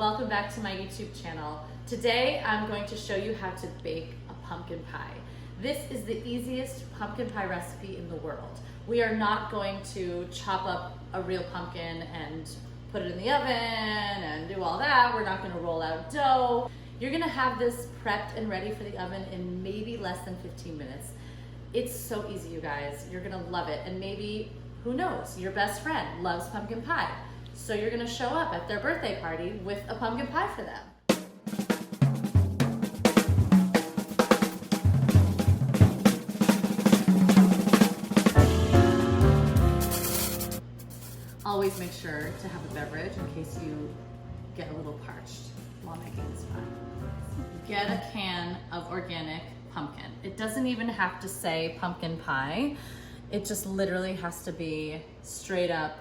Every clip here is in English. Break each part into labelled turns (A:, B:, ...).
A: welcome back to my YouTube channel. Today I'm going to show you how to bake a pumpkin pie. This is the easiest pumpkin pie recipe in the world. We are not going to chop up a real pumpkin and put it in the oven and do all that. We're not going to roll out dough. You're going to have this prepped and ready for the oven in maybe less than 15 minutes. It's so easy, you guys. You're going to love it. And maybe, who knows, your best friend loves pumpkin pie. So you're going to show up at their birthday party with a pumpkin pie for them. Always make sure to have a beverage in case you get a little parched while making this pie. Get a can of organic pumpkin. It doesn't even have to say pumpkin pie. It just literally has to be straight up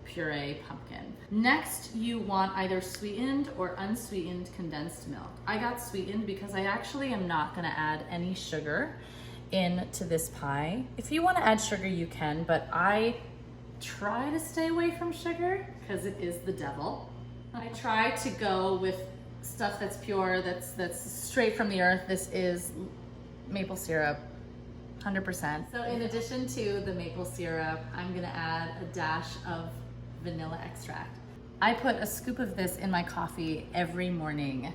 A: puree pumpkin. Next, you want either sweetened or unsweetened condensed milk. I got sweetened because I actually am not gonna add any sugar into this pie. If you wanna add sugar, you can, but I try to stay away from sugar because it is the devil. I try to go with stuff that's pure, that's straight from the earth. This is maple syrup, 100%. So in addition to the maple syrup, I'm gonna add a dash of vanilla extract. I put a scoop of this in my coffee every morning.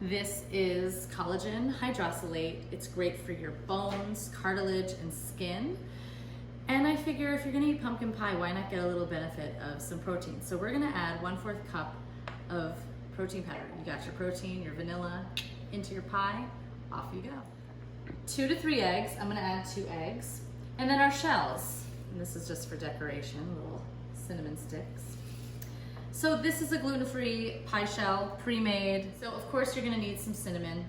A: This is collagen hydroxylate. It's great for your bones, cartilage, and skin. And I figure if you're gonna eat pumpkin pie, why not get a little benefit of some protein? So we're gonna add 1/4 cup of protein powder. You got your protein, your vanilla into your pie, off you go. 2 to 3 eggs. I'm gonna add 2 eggs. And then our shells. And this is just for decoration, little cinnamon sticks. So this is a gluten-free pie shell, pre-made. So of course you're gonna need some cinnamon,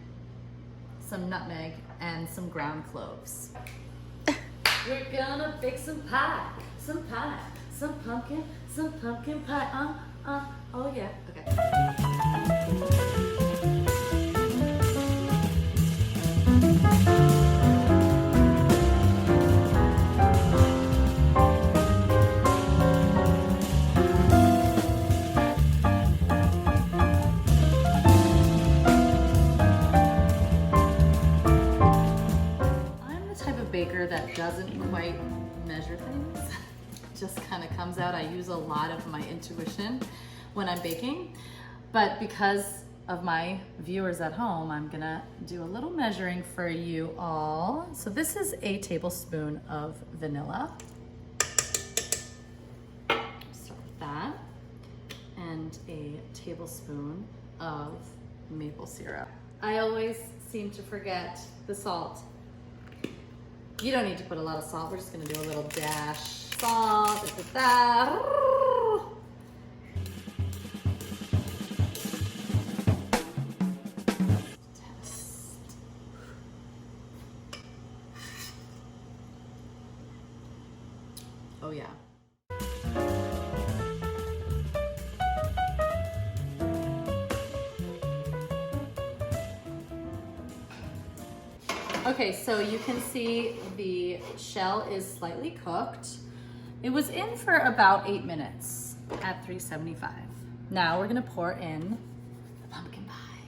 A: some nutmeg, and some ground cloves. We're gonna bake some pie, some pumpkin pie, oh yeah, okay. Baker that doesn't quite measure things. It just kind of comes out. I use a lot of my intuition when I'm baking, but because of my viewers at home, I'm gonna do a little measuring for you all. So this is a tablespoon of vanilla. Start with that. And a tablespoon of maple syrup. I always seem to forget the salt. You don't need to put a lot of salt. We're just gonna do a little dash salt. With that. Test. Oh yeah. Okay, so you can see the shell is slightly cooked. It was in for about 8 minutes at 375. Now we're gonna pour in the pumpkin pie.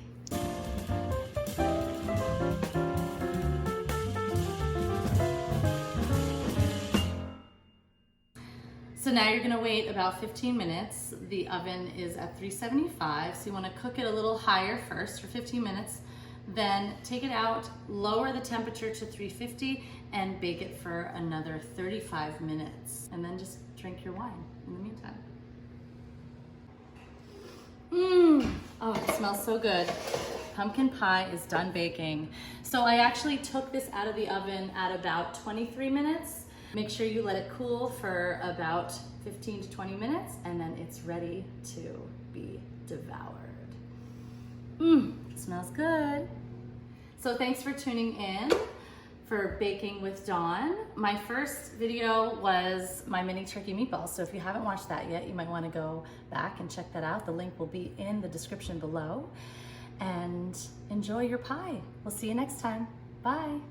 A: So now you're gonna wait about 15 minutes. The oven is at 375, so you wanna cook it a little higher first for 15 minutes. Then take it out, lower the temperature to 350, and bake it for another 35 minutes. And then just drink your wine in the meantime. Oh, it smells so good. Pumpkin pie is done baking. So I actually took this out of the oven at about 23 minutes. Make sure you let it cool for about 15 to 20 minutes, and then it's ready to be devoured. It smells good. So thanks for tuning in for Baking with Dawn. My first video was my mini turkey meatballs. So if you haven't watched that yet, you might want to go back and check that out. The link will be in the description below. And enjoy your pie. We'll see you next time. Bye.